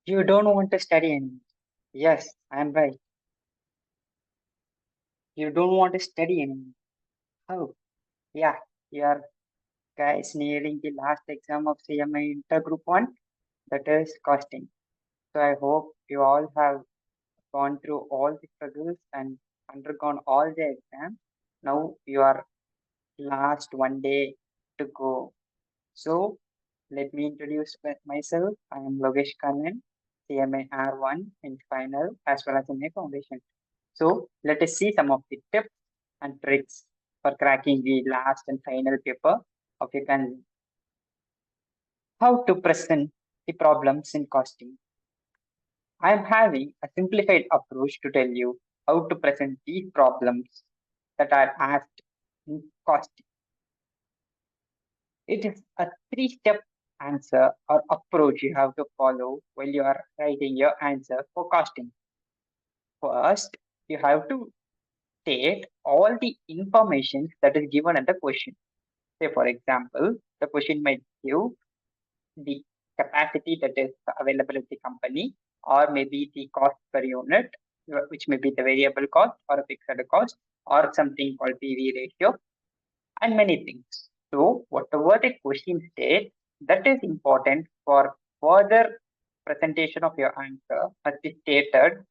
You don't want to study anymore. Yes, I'm right. You don't want to study anymore. How? Yeah, you are guys nearing the last exam of CMA Inter Group 1, that is costing. So I hope you all have gone through all the struggles and undergone all the exams. Now you are last one day to go. So let me introduce myself. I am Logesh Kannan, CMA R1 in final as well as in a foundation. So let us see some of the tips and tricks for cracking the last and final paper of your Kannan. How to present the problems in costing. I am having a simplified approach to tell you how to present these problems that are asked in costing. It is a three-step answer or approach you have to follow while you are writing your answer for costing. First, you have to state all the information that is given in the question. Say, for example, the question might give the capacity that is available at the company, or maybe the cost per unit, which may be the variable cost or a fixed cost, or something called PV ratio, and many things. So, whatever the question states, that is important for further presentation of your answer must be stated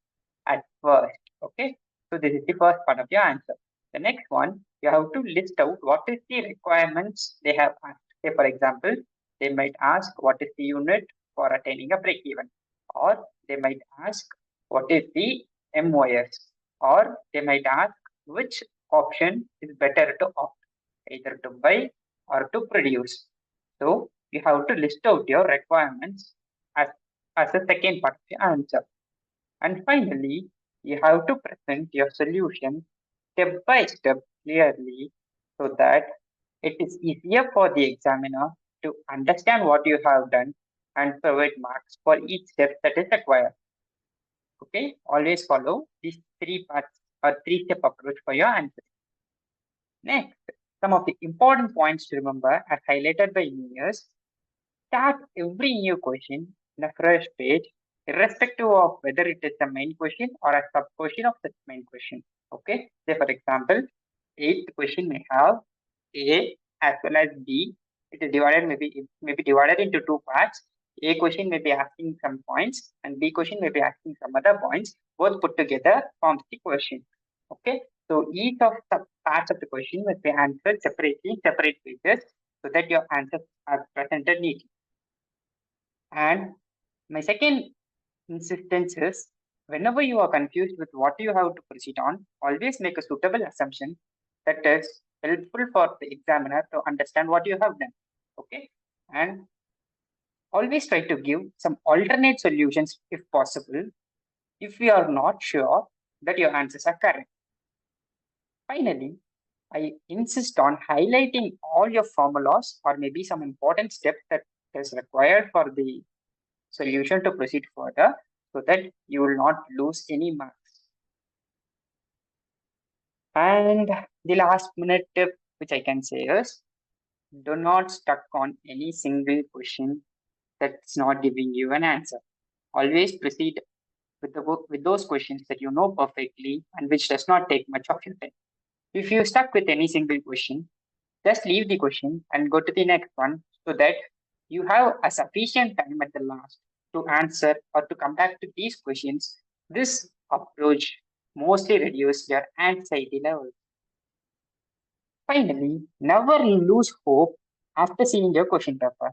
at first. Okay, so this is the first part of your answer. The next one, you have to list out what is the requirements they have asked. Say, for example, they might ask what is the unit for attaining a break even, or they might ask what is the MOS, or they might ask which option is better to opt, either to buy or to produce. So you have to list out your requirements as, as a second part of the answer. And finally, you have to present your solution step by step clearly so that it is easier for the examiner to understand what you have done and provide marks for each step that is required. Okay, always follow these three parts or three-step approach for your answer. Next, some of the important points to remember as highlighted by engineers. Start every new question in a fresh page, irrespective of whether it is a main question or a sub question of the main question. Okay, say for example, eighth question may have A as well as B. It is divided, it may be divided into two parts. A question may be asking some points, and B question may be asking some other points. Both put together forms the question. Okay, so each of the parts of the question must be answered separately, separate pages, so that your answers are presented neatly. And my second insistence is, whenever you are confused with what you have to proceed on, always make a suitable assumption that is helpful for the examiner to understand what you have done. Okay, and always try to give some alternate solutions if possible, if you are not sure that your answers are correct. Finally, I insist on highlighting all your formulas or maybe some important steps that is required for the solution to proceed further so that you will not lose any marks. And the last minute tip, which I can say is, do not stuck on any single question that's not giving you an answer. Always proceed with those questions that you know perfectly and which does not take much of your time. If you stuck with any single question, just leave the question and go to the next one so that you have a sufficient time at the last to answer or to come back to these questions. This approach mostly reduces your anxiety level. Finally, never lose hope after seeing your question paper.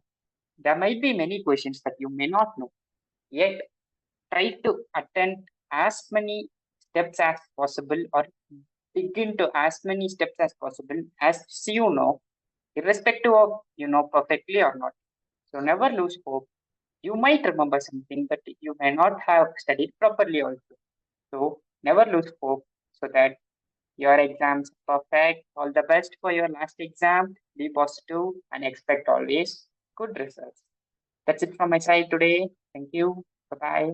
There might be many questions that you may not know, yet try to attend as many steps as possible or begin to as many steps as possible as you know, irrespective of you know perfectly or not. So never lose hope. You might remember something, but you may not have studied properly also. So never lose hope so that your exams are perfect. All the best for your last exam. Be positive and expect always good results. That's it from my side today. Thank you. Bye bye.